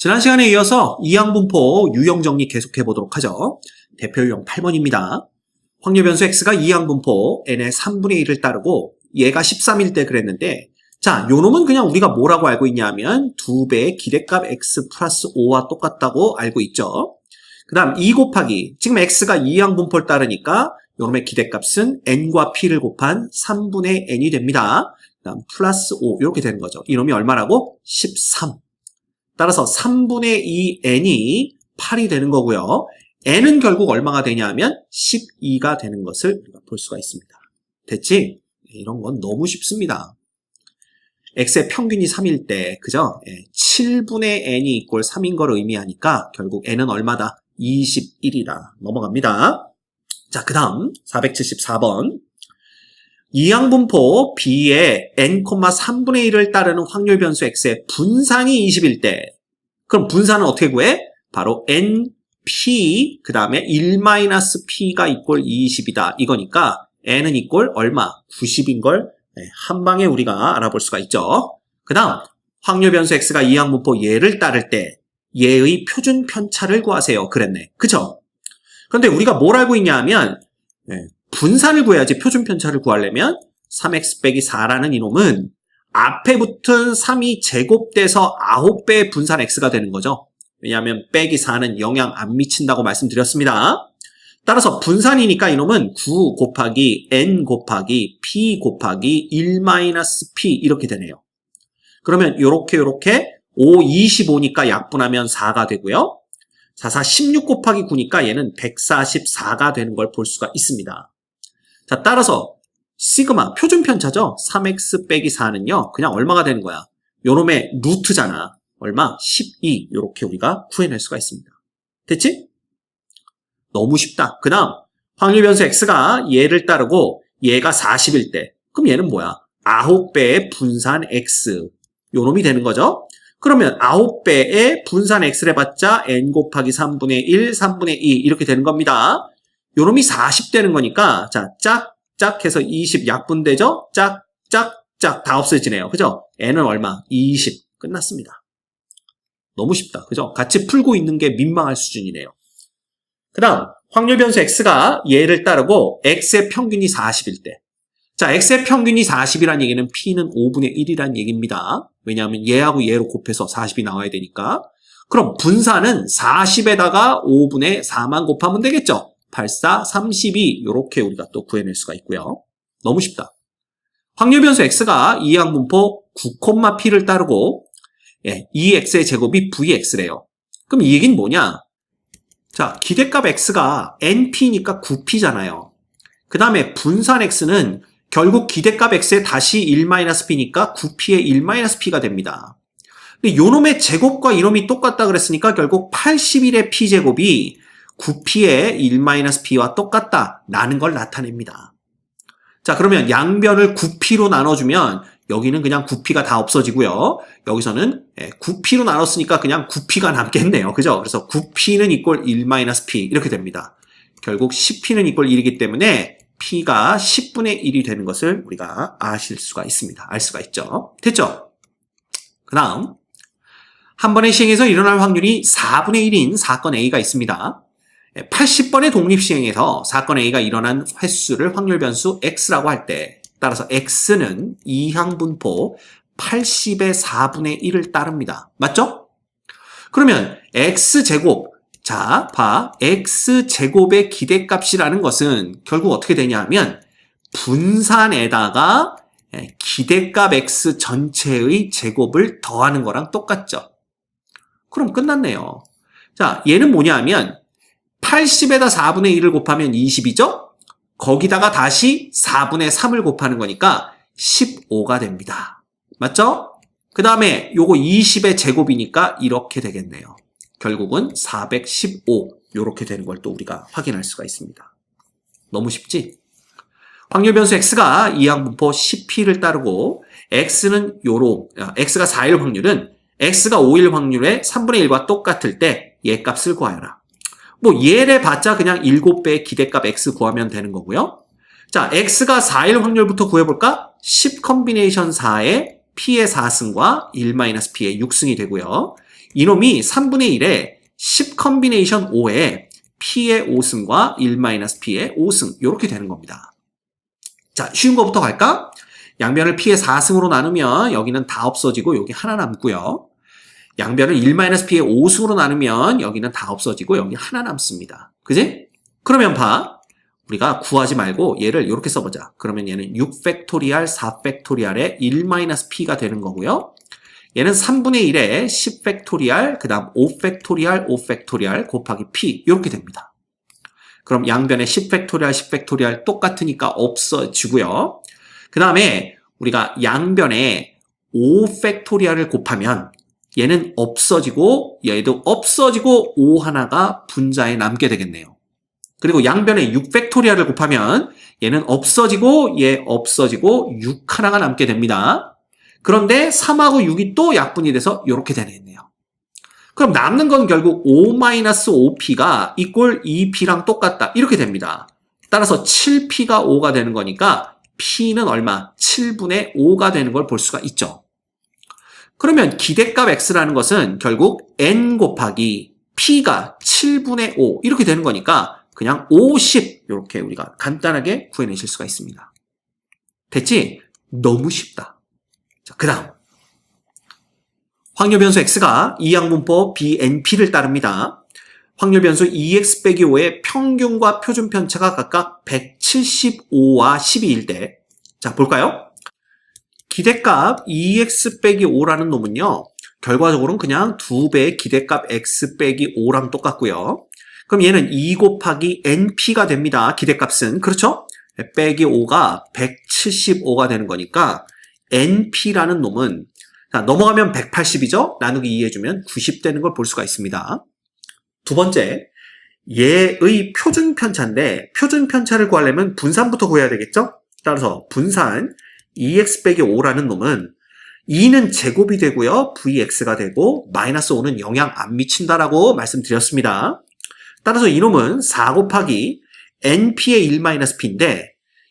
지난 시간에 이어서 이항분포 유형 정리 계속해 보도록 하죠. 대표 유형 8번입니다. 확률 변수 x가 이항분포 n의 3분의 1을 따르고 얘가 13일 때 그랬는데, 자, 요 놈은 그냥 우리가 뭐라고 알고 있냐면 2배의 기대값 x 플러스 5와 똑같다고 알고 있죠. 그 다음 2 곱하기, 지금 x가 이항분포를 따르니까 요 놈의 기대값은 n과 p를 곱한 3분의 n이 됩니다. 그 다음 플러스 5 이렇게 되는 거죠. 이 놈이 얼마라고? 13. 따라서 3분의 2 n이 8이 되는 거고요. n은 결국 얼마가 되냐면 12가 되는 것을 우리가 볼 수가 있습니다. 됐지? 이런 건 너무 쉽습니다. x의 평균이 3일 때, 그죠? 7분의 n이 이꼴 3인 걸 의미하니까 결국 n은 얼마다? 21이다. 넘어갑니다. 자, 그 다음 474번. 이항분포 b의 n, 3분의 1을 따르는 확률 변수 x의 분산이 20일 때, 그럼 분산은 어떻게 구해? 바로 np, 그 다음에 1-p가 이꼴 20이다. 이거니까 n은 이꼴 얼마? 90인 걸 한 방에 우리가 알아볼 수가 있죠. 그 다음 확률 변수 x가 이항분포 얘를 따를 때 얘의 표준 편차를 구하세요. 그랬네. 그쵸? 그런데 우리가 뭘 알고 있냐 하면 분산을 구해야지. 표준 편차를 구하려면 3x 빼기 4라는 이놈은 앞에 붙은 3이 제곱돼서 9배의 분산 x가 되는 거죠. 왜냐하면 빼기 4는 영향 안 미친다고 말씀드렸습니다. 따라서 분산이니까 이놈은 9 곱하기 n 곱하기 p 곱하기 1-p 이렇게 되네요. 그러면 요렇게 5, 25니까 약분하면 4가 되고요. 4, 4, 16 곱하기 9니까 얘는 144가 되는 걸 볼 수가 있습니다. 자, 따라서 시그마 표준 편차죠. 3x 빼기 4는요. 그냥 얼마가 되는 거야? 요놈의 루트잖아. 얼마? 12. 요렇게 우리가 구해낼 수가 있습니다. 됐지? 너무 쉽다. 그 다음 확률 변수 x가 얘를 따르고 얘가 40일 때, 그럼 얘는 뭐야? 9배의 분산 x. 요놈이 되는 거죠. 그러면 9배의 분산 x를 해봤자 n 곱하기 3분의 1, 3분의 2 이렇게 되는 겁니다. 요놈이 40 되는 거니까 자, 짝 해서 20 약분되죠? 짝 다 없어지네요. 그죠? n은 얼마? 20. 끝났습니다. 너무 쉽다. 그죠? 같이 풀고 있는 게 민망할 수준이네요. 그 다음 확률 변수 x가 얘를 따르고 x의 평균이 40일 때, 자, x의 평균이 40이란 얘기는 p는 5분의 1이란 얘기입니다. 왜냐하면 얘하고 얘로 곱해서 40이 나와야 되니까. 그럼 분산은 40에다가 5분의 4만 곱하면 되겠죠? 8, 4, 32 이렇게 우리가 또 구해낼 수가 있고요. 너무 쉽다. 확률 변수 x가 이항분포 9,p를 따르고 2x의 제곱이 vx래요. 그럼 이 얘기는 뭐냐? 자, 기대값 x가 np니까 9p잖아요. 그 다음에 분산 x는 결국 기대값 x에 다시 1-p니까 9p의 1-p가 됩니다. 근데 요놈의 제곱과 이놈이 똑같다 그랬으니까 결국 81의 p제곱이 9p의 1-p와 똑같다라는 걸 나타냅니다. 자, 그러면 양변을 9p로 나눠주면 여기는 그냥 9p가 다 없어지고요. 여기서는 9p로 나눴으니까 그냥 9p가 남겠네요. 그죠? 그래서 9p는 이꼴 1-p 이렇게 됩니다. 결국 10p는 이꼴 1이기 때문에 p가 10분의 1이 되는 것을 우리가 아실 수가 있습니다. 알 수가 있죠. 됐죠? 그 다음 한 번의 시행에서 일어날 확률이 4분의 1인 사건 A가 있습니다. 80번의 독립시행에서 사건 A가 일어난 횟수를 확률 변수 X라고 할 때, 따라서 X는 이항분포 80의 4분의 1을 따릅니다. 맞죠? 그러면 X제곱, 자, 봐. X제곱의 기대값이라는 것은 결국 어떻게 되냐 하면 분산에다가 기대값 X 전체의 제곱을 더하는 거랑 똑같죠. 그럼 끝났네요. 자, 얘는 뭐냐 하면 80에다 4분의 1을 곱하면 20이죠? 거기다가 다시 4분의 3을 곱하는 거니까 15가 됩니다. 맞죠? 그 다음에 요거 20의 제곱이니까 이렇게 되겠네요. 결국은 415 이렇게 되는 걸 또 우리가 확인할 수가 있습니다. 너무 쉽지? 확률 변수 x가 이항분포 10p를 따르고 x는 x가 4일 확률은 x가 5일 확률의 3분의 1과 똑같을 때 얘 값을 구하여라. 뭐 얘를 봤자 그냥 7배의 기대값 x 구하면 되는 거고요. 자, x가 4일 확률부터 구해볼까? 10 컨비네이션 4에 p의 4승과 1-p의 6승이 되고요. 이놈이 3분의 1에 10 컨비네이션 5에 P의 5승과 1-P의 5승 이렇게 되는 겁니다. 자, 쉬운 거부터 갈까? 양변을 P의 4승으로 나누면 여기는 다 없어지고 여기 하나 남고요. 양변을 1-P의 5승으로 나누면 여기는 다 없어지고 여기 하나 남습니다. 그지? 그러면 봐. 우리가 구하지 말고 얘를 이렇게 써보자. 그러면 얘는 6팩토리알 4팩토리알의 1-P가 되는 거고요. 얘는 3분의 1에 10팩토리알 그 다음 5팩토리알 5팩토리알 곱하기 P 이렇게 됩니다. 그럼 양변에 10팩토리알 10팩토리알 똑같으니까 없어지고요. 그 다음에 우리가 양변에 5팩토리알을 곱하면 얘는 없어지고 얘도 없어지고 5 하나가 분자에 남게 되겠네요. 그리고 양변에 6팩토리알을 곱하면 얘는 없어지고 얘 없어지고 6 하나가 남게 됩니다. 그런데 3하고 6이 또 약분이 돼서 이렇게 되겠네요. 그럼 남는 건 결국 5-5P가 이꼴 2P랑 똑같다. 이렇게 됩니다. 따라서 7P가 5가 되는 거니까 P는 얼마? 7분의 5가 되는 걸 볼 수가 있죠. 그러면 기대값 X라는 것은 결국 N 곱하기 P가 7분의 5 이렇게 되는 거니까 그냥 50 이렇게 우리가 간단하게 구해내실 수가 있습니다. 됐지? 너무 쉽다. 자, 그 다음 확률변수 X가 이항분법 BNP를 따릅니다. 확률변수 2X 빼기 5의 평균과 표준 편차가 각각 175와 12일 때, 자 볼까요? 기대값 2X 빼기 5라는 놈은요, 결과적으로는 그냥 2배의 기대값 X 빼기 5랑 똑같고요. 그럼 얘는 2 곱하기 NP가 됩니다. 기대값은. 그렇죠? 빼기 5가 175가 되는 거니까 NP라는 놈은 자, 넘어가면 180이죠? 나누기 2 해주면 90 되는 걸 볼 수가 있습니다. 두 번째, 얘의 표준 편차인데 표준 편차를 구하려면 분산부터 구해야 되겠죠? 따라서 분산 2x 빼기 5라는 놈은 2는 제곱이 되고요. vx가 되고 마이너스 5는 영향 안 미친다라고 말씀드렸습니다. 따라서 이놈은 4 곱하기 np의 1-p인데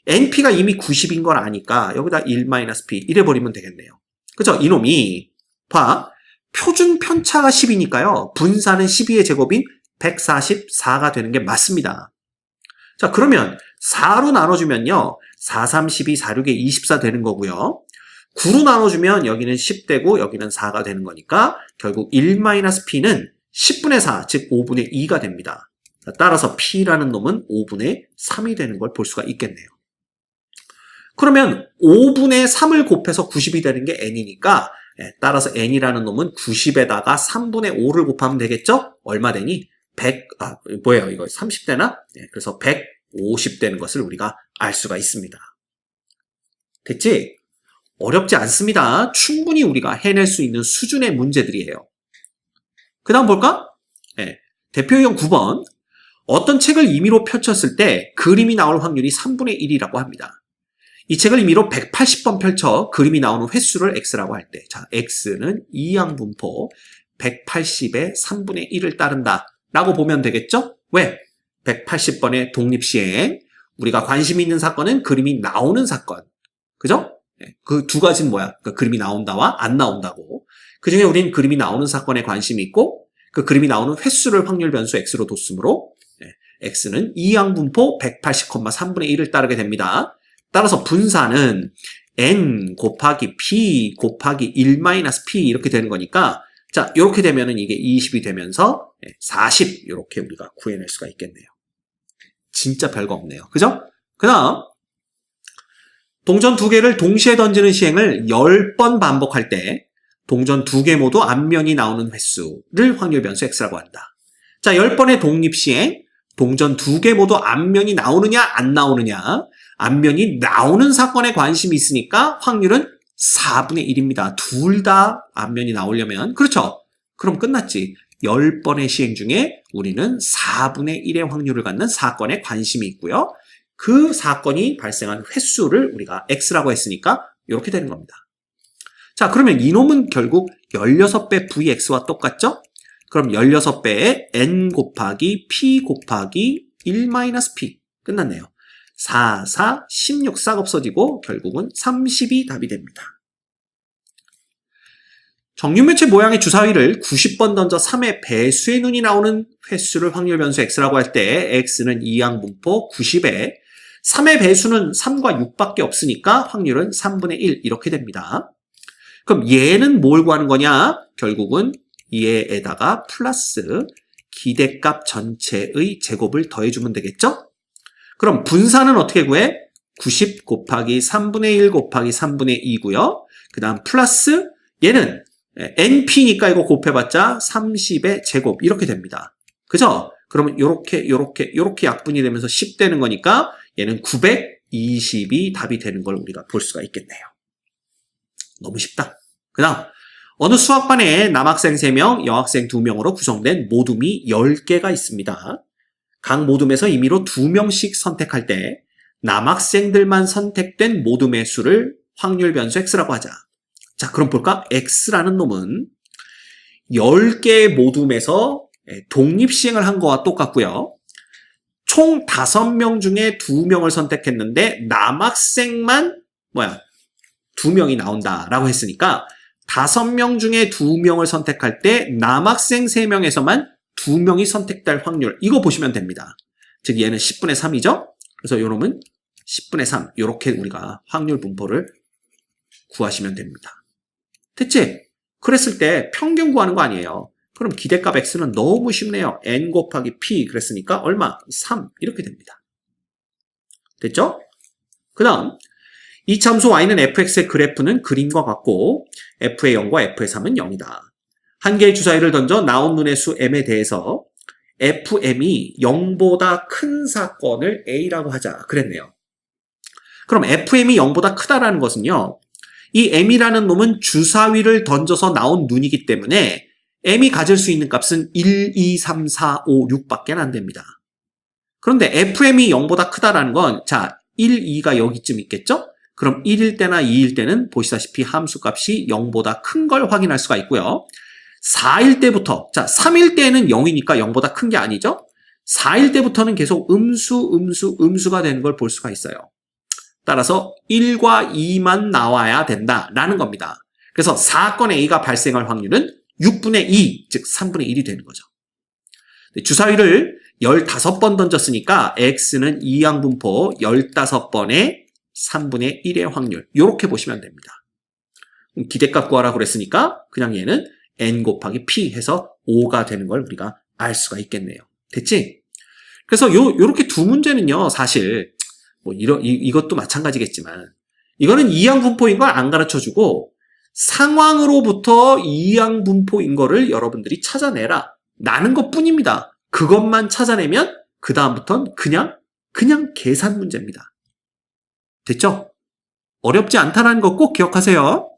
np가 이미 90인 걸 아니까 여기다 1-p 이래버리면 되겠네요. 그죠? 이놈이 봐. 표준 편차가 10이니까요. 분산은 12의 제곱인 144가 되는 게 맞습니다. 자, 그러면 4로 나눠주면요. 4, 3, 12, 4, 6에 24 되는 거고요. 9로 나눠주면 여기는 10 되고 여기는 4가 되는 거니까 결국 1-p는 10분의 4, 즉 5분의 2가 됩니다. 자, 따라서 p라는 놈은 5분의 3이 되는 걸 볼 수가 있겠네요. 그러면 5분의 3을 곱해서 90이 되는 게 n이니까 따라서 n이라는 놈은 90에다가 3분의 5를 곱하면 되겠죠? 얼마 되니? 100, 뭐예요? 이거 30되나? 그래서 150 되는 것을 우리가 알 수가 있습니다. 됐지? 어렵지 않습니다. 충분히 우리가 해낼 수 있는 수준의 문제들이에요. 그 다음 볼까? 대표형 9번. 어떤 책을 임의로 펼쳤을 때 그림이 나올 확률이 3분의 1이라고 합니다. 이 책을 임의로 180번 펼쳐 그림이 나오는 횟수를 x라고 할 때, 자, x는 이항분포 180의 3분의 1을 따른다 라고 보면 되겠죠? 왜? 180번의 독립시행, 우리가 관심 있는 사건은 그림이 나오는 사건, 그죠? 그 두 가지는 뭐야? 그러니까 그림이 나온다와 안 나온다고. 그 중에 우리는 그림이 나오는 사건에 관심이 있고 그 그림이 나오는 횟수를 확률 변수 x로 뒀으므로 x는 이항분포 180,3분의 1을 따르게 됩니다. 따라서 분산은 n 곱하기 p 곱하기 1-p 이렇게 되는 거니까 자, 이렇게 되면은 이게 20이 되면서 40 이렇게 우리가 구해낼 수가 있겠네요. 진짜 별거 없네요. 그죠? 그 다음 동전 2개를 동시에 던지는 시행을 10번 반복할 때 동전 2개 모두 앞면이 나오는 횟수를 확률 변수 x라고 한다. 자, 10번의 독립시행, 동전 2개 모두 앞면이 나오느냐 안 나오느냐, 앞면이 나오는 사건에 관심이 있으니까 확률은 4분의 1입니다. 둘 다 앞면이 나오려면, 그렇죠? 그럼 끝났지. 10번의 시행 중에 우리는 4분의 1의 확률을 갖는 사건에 관심이 있고요. 그 사건이 발생한 횟수를 우리가 x라고 했으니까 이렇게 되는 겁니다. 자, 그러면 이놈은 결국 16배 vx와 똑같죠? 그럼 16배에 n 곱하기 p 곱하기 1-p 끝났네요. 4, 4, 16 싹 없어지고 결국은 30이 답이 됩니다. 정육면체 모양의 주사위를 90번 던져 3의 배수의 눈이 나오는 횟수를 확률 변수 x라고 할 때 x는 이항분포 90에 3의 배수는 3과 6밖에 없으니까 확률은 3분의 1 이렇게 됩니다. 그럼 얘는 뭘 구하는 거냐? 결국은 얘에다가 플러스 기대값 전체의 제곱을 더해주면 되겠죠? 그럼 분산은 어떻게 구해? 90 곱하기 3분의 1 곱하기 3분의 2고요. 그 다음 플러스 얘는 np니까 이거 곱해봤자 30의 제곱 이렇게 됩니다. 그죠? 그러면 요렇게 약분이 되면서 10 되는 거니까 얘는 920이 답이 되는 걸 우리가 볼 수가 있겠네요. 너무 쉽다. 그 다음 어느 수학반에 남학생 3명, 여학생 2명으로 구성된 모둠이 10개가 있습니다. 각 모둠에서 임의로 2명씩 선택할 때 남학생들만 선택된 모둠의 수를 확률 변수 x라고 하자. 자, 그럼 볼까? x라는 놈은 10개의 모둠에서 독립시행을 한 거와 똑같고요. 총 5명 중에 2명을 선택했는데 남학생만 2명이 나온다라고 했으니까 5명 중에 2명을 선택할 때 남학생 3명에서만 2명이 선택될 확률 이거 보시면 됩니다. 즉 얘는 10분의 3이죠. 그래서 요 놈은 10분의 3 이렇게 우리가 확률 분포를 구하시면 됩니다. 됐지? 그랬을 때 평균 구하는 거 아니에요. 그럼 기대값 x는 너무 쉽네요. n 곱하기 p 그랬으니까 얼마? 3 이렇게 됩니다. 됐죠? 그 다음 이 참수 y는 fx의 그래프는 그림과 같고 f의 0과 f의 3은 0이다. 한 개의 주사위를 던져 나온 눈의 수 m에 대해서 fm이 0보다 큰 사건을 a라고 하자 그랬네요. 그럼 fm이 0보다 크다라는 것은요. 이 m이라는 놈은 주사위를 던져서 나온 눈이기 때문에 m이 가질 수 있는 값은 1, 2, 3, 4, 5, 6밖에 안 됩니다. 그런데 fm이 0보다 크다라는 건 자 1, 2가 여기쯤 있겠죠? 그럼 1일 때나 2일 때는 보시다시피 함수값이 0보다 큰 걸 확인할 수가 있고요. 4일 때부터, 자 3일 때는 0이니까 0보다 큰 게 아니죠? 4일 때부터는 계속 음수가 되는 걸 볼 수가 있어요. 따라서 1과 2만 나와야 된다라는 겁니다. 그래서 사건의 A가 발생할 확률은 6분의 2, 즉 3분의 1이 되는 거죠. 주사위를 15번 던졌으니까 X는 이항분포 15번에 3분의 1의 확률 이렇게 보시면 됩니다. 기대값 구하라고 그랬으니까 그냥 얘는 n 곱하기 p 해서 5가 되는 걸 우리가 알 수가 있겠네요. 됐지? 그래서 요렇게 두 문제는요 사실 이것도 마찬가지겠지만 이거는 이항분포인 걸 안 가르쳐주고 상황으로부터 이항분포인 거를 여러분들이 찾아내라 라는 것 뿐입니다. 그것만 찾아내면 그 다음부터는 그냥 계산 문제입니다. 됐죠? 어렵지 않다는 거 꼭 기억하세요.